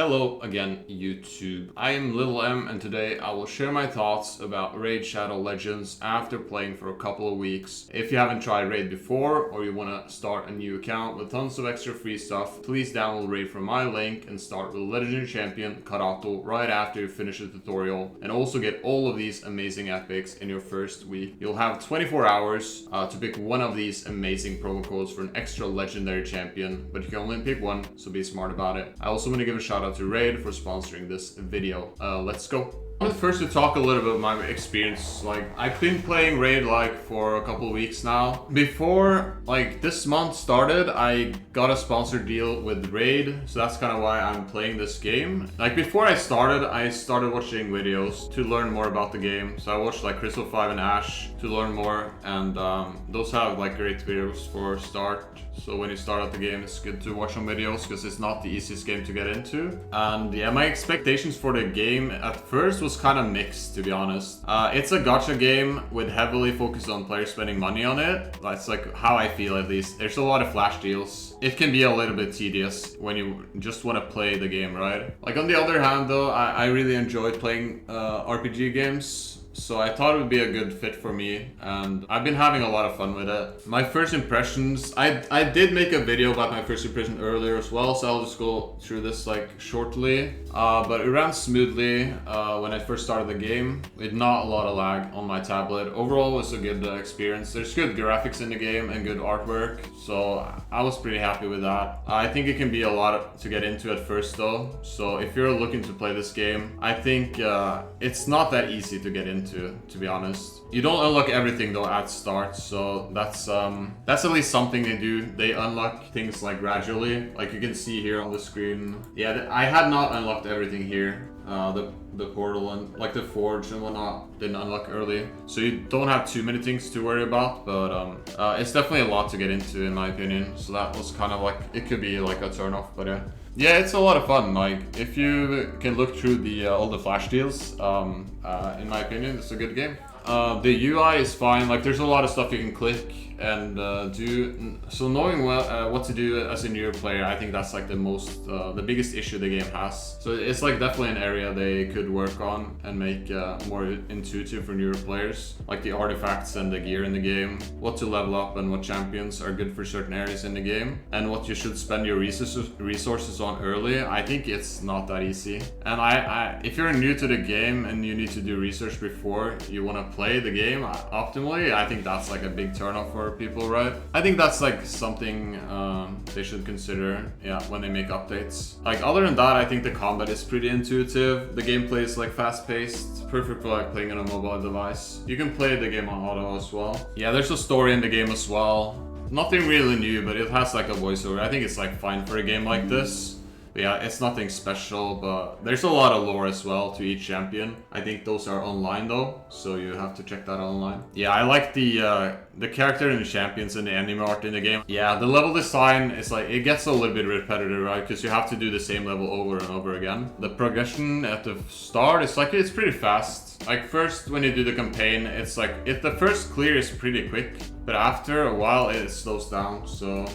Hello again, YouTube. I am Little M, and today I will share my thoughts about Raid Shadow Legends after playing for a couple of weeks. If you haven't tried Raid before, or you want to start a new account with tons of extra free stuff, please download Raid from my link and start with Legendary Champion Karato right after you finish the tutorial, and also get all of these amazing epics in your first week. You'll have 24 hours to pick one of these amazing promo codes for an extra Legendary Champion, but you can only pick one, so be smart about it. I also want to give a shout out to Raid for sponsoring this video. Let's go. I wanted first to talk a little bit about my experience. I've been playing Raid for a couple of weeks now. Before this month started, I got a sponsored deal with Raid, so that's kind of why I'm playing this game. Before I started watching videos to learn more about the game. So I watched Crystal 5 and Ash to learn more, and those have great videos for start. So when you start out the game, it's good to watch some videos because it's not the easiest game to get into. And yeah, my expectations for the game at first was kind of mixed, to be honest. It's a gacha game with heavily focused on players spending money on it. That's how I feel, at least. There's a lot of flash deals. It can be a little bit tedious when you just want to play the game, right? On the other hand though, I really enjoyed playing RPG games. So I thought it would be a good fit for me, and I've been having a lot of fun with it. My first impressions, I did make a video about my first impression earlier as well, so I'll just go through this shortly. But it ran smoothly when I first started the game, with not a lot of lag on my tablet. Overall, it was a good experience. There's good graphics in the game and good artwork, so I was pretty happy with that. I think it can be a lot to get into at first though, so if you're looking to play this game, I think it's not that easy to get into, to be honest. You don't unlock everything though at start, so that's at least something they do. They unlock things gradually, you can see here on the screen. Yeah, I had not unlocked everything here. The portal and the forge and whatnot didn't unlock early, so you don't have too many things to worry about, but it's definitely a lot to get into in my opinion, so that was kind of it could be a turn off, but yeah, it's a lot of fun. If you can look through the all the flash deals, in my opinion, it's a good game. The UI is fine. There's a lot of stuff you can click and do. So knowing what to do as a newer player, I think that's the biggest issue the game has. So it's definitely an area they could work on and make more intuitive for newer players. The artifacts and the gear in the game, what to level up and what champions are good for certain areas in the game, and what you should spend your resources on early. I think it's not that easy. And if you're new to the game and you need to do research before you want to play the game optimally, I think that's a big turnoff for people, right? I think that's something they should consider, yeah, when they make updates. Other than that, I think the combat is pretty intuitive. The gameplay is fast-paced, perfect for playing on a mobile device. You can play the game on auto as well. Yeah, there's a story in the game as well. Nothing really new, but it has a voiceover. I think it's fine for a game like this. But yeah, it's nothing special, but there's a lot of lore as well to each champion. I think those are online though, so you have to check that online. Yeah, I like the character and the champions and the anime art in the game. Yeah, the level design is it gets a little bit repetitive, right? Because you have to do the same level over and over again. The progression at the start is it's pretty fast. First, when you do the campaign, it's the first clear is pretty quick, but after a while it slows down, so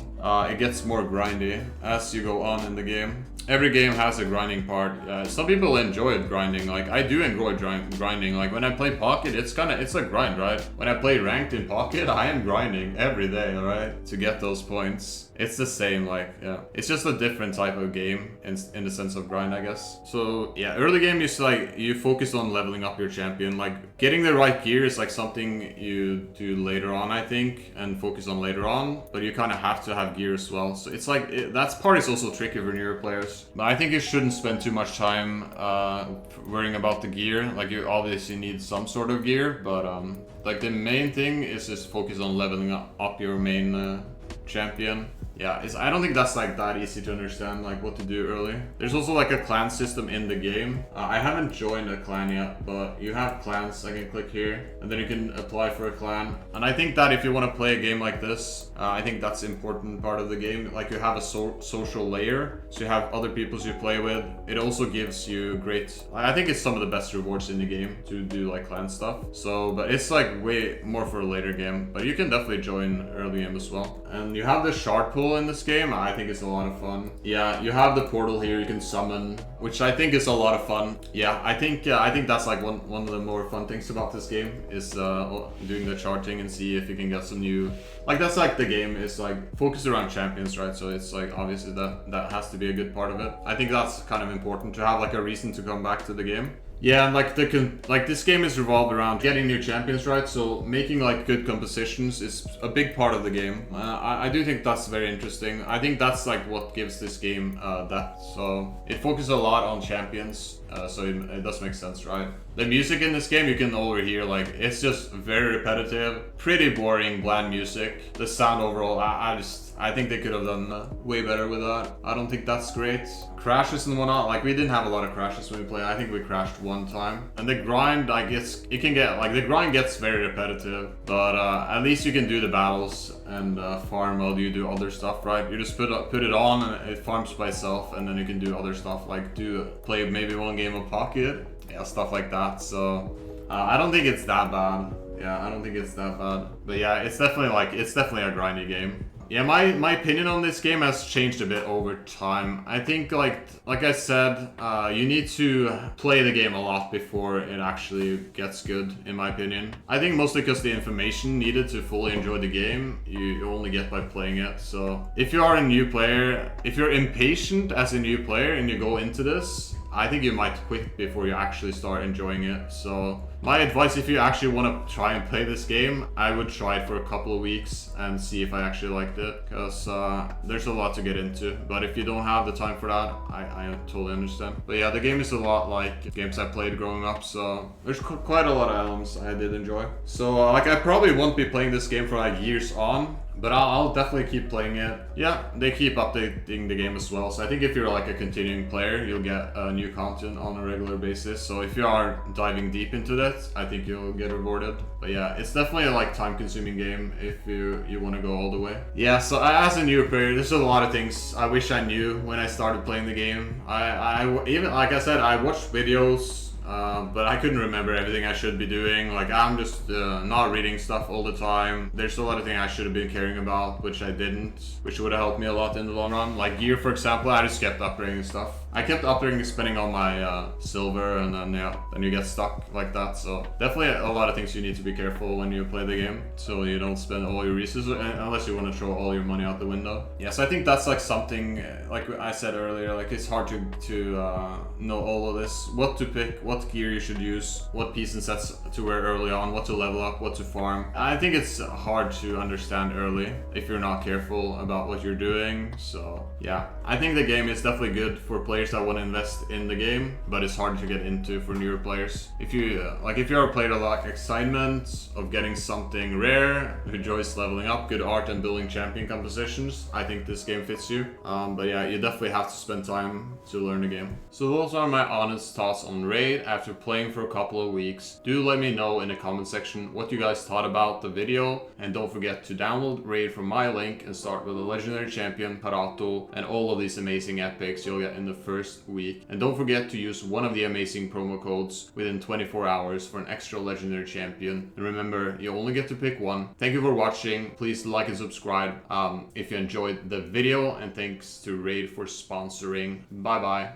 it gets more grindy as you go on in the game. Every game has a grinding part. Some people enjoy grinding. I do enjoy grinding. When I play Pocket, it's a grind, right? When I play ranked in Pocket, I am grinding every day, right, to get those points. It's the same, yeah. It's just a different type of game in the sense of grind, I guess. So yeah, early game is you focus on leveling up your champion. Getting the right gear is something you do later on, I think, and focus on later on. But you kind of have to have gear as well. So it's that part is also tricky for newer players. But I think you shouldn't spend too much time worrying about the gear. You obviously need some sort of gear, but the main thing is just focus on leveling up your main champion. Yeah, I don't think that's that easy to understand, what to do early. There's also a clan system in the game. I haven't joined a clan yet, but you have clans. I can click here, and then you can apply for a clan. And I think that if you want to play a game like this, I think that's an important part of the game. You have a social layer, so you have other people you play with. It also gives you I think it's some of the best rewards in the game to do clan stuff. So, but it's way more for a later game, but you can definitely join early game as well. And you have the shard pool portal in this game. I think it's a lot of fun. Yeah, you have the portal here you can summon, which I think is a lot of fun. Yeah, I think that's like one of the more fun things about this game is doing the charting and see if you can get some new. Like that's like the game is like focused around champions, right? So it's like obviously that has to be a good part of it. I think that's kind of important to have like a reason to come back to the game. Yeah, and like this game is revolved around getting new champions, right? So making like good compositions is a big part of the game. I do think that's very interesting. I think that's like what gives this game depth. So it focuses a lot on champions, so it does make sense, right? The music in this game you can already hear, like it's just very repetitive, pretty boring, bland music. The sound overall, I think they could have done way better with that. I don't think that's great. Crashes and whatnot, like we didn't have a lot of crashes when we played. I think we crashed one time. And the grind, I guess, it can get, like the grind gets very repetitive, but at least you can do the battles and farm while you do other stuff, right? You just put it on and it farms by itself, and then you can do other stuff, like play maybe one game of Pocket, yeah, stuff like that. So I don't think it's that bad. Yeah, I don't think it's that bad. But yeah, it's definitely a grindy game. Yeah, my opinion on this game has changed a bit over time. I think like I said, you need to play the game a lot before it actually gets good, in my opinion. I think mostly because the information needed to fully enjoy the game, you only get by playing it. So if you are a new player, if you're impatient as a new player and you go into this, I think you might quit before you actually start enjoying it. So my advice, if you actually want to try and play this game, I would try it for a couple of weeks and see if I actually liked it, because there's a lot to get into. But if you don't have the time for that, I totally understand. But yeah, the game is a lot like games I played growing up, so there's quite a lot of elements I did enjoy. So like I probably won't be playing this game for like years on, but I'll definitely keep playing it. Yeah, they keep updating the game as well. So I think if you're like a continuing player, you'll get new content on a regular basis. So if you are diving deep into that, I think you'll get rewarded. But yeah, it's definitely a like time-consuming game if you want to go all the way. Yeah, so as a new player, there's a lot of things I wish I knew when I started playing the game. I even, like I said, I watched videos, but I couldn't remember everything I should be doing. Like I'm just not reading stuff all the time. There's a lot of things I should have been caring about, which I didn't, which would have helped me a lot in the long run. Like gear, for example, I just kept upgrading stuff. I kept upgrading, spending all my silver, and then then you get stuck like that. So definitely a lot of things you need to be careful when you play the game, so you don't spend all your resources unless you want to throw all your money out the window. Yeah, so I think that's like something, like I said earlier, like it's hard to know all of this, what to pick, what gear you should use, what piece and sets to wear early on, what to level up, what to farm. I think it's hard to understand early if you're not careful about what you're doing. So yeah, I think the game is definitely good for players that want to invest in the game, but it's hard to get into for newer players. If you if you ever played a lot excitement of getting something rare, who enjoys leveling up, good art, and building champion compositions, I think this game fits you. But yeah, you definitely have to spend time to learn the game. So those are my honest thoughts on Raid after playing for a couple of weeks. Do let me know in the comment section what you guys thought about the video, and don't forget to download Raid from my link and start with a legendary champion, Parato, and all of these amazing epics you'll get in the first week. And don't forget to use one of the amazing promo codes within 24 hours for an extra legendary champion. And remember, you only get to pick one. Thank you for watching. Please like and subscribe if you enjoyed the video, and thanks to Raid for sponsoring. Bye bye.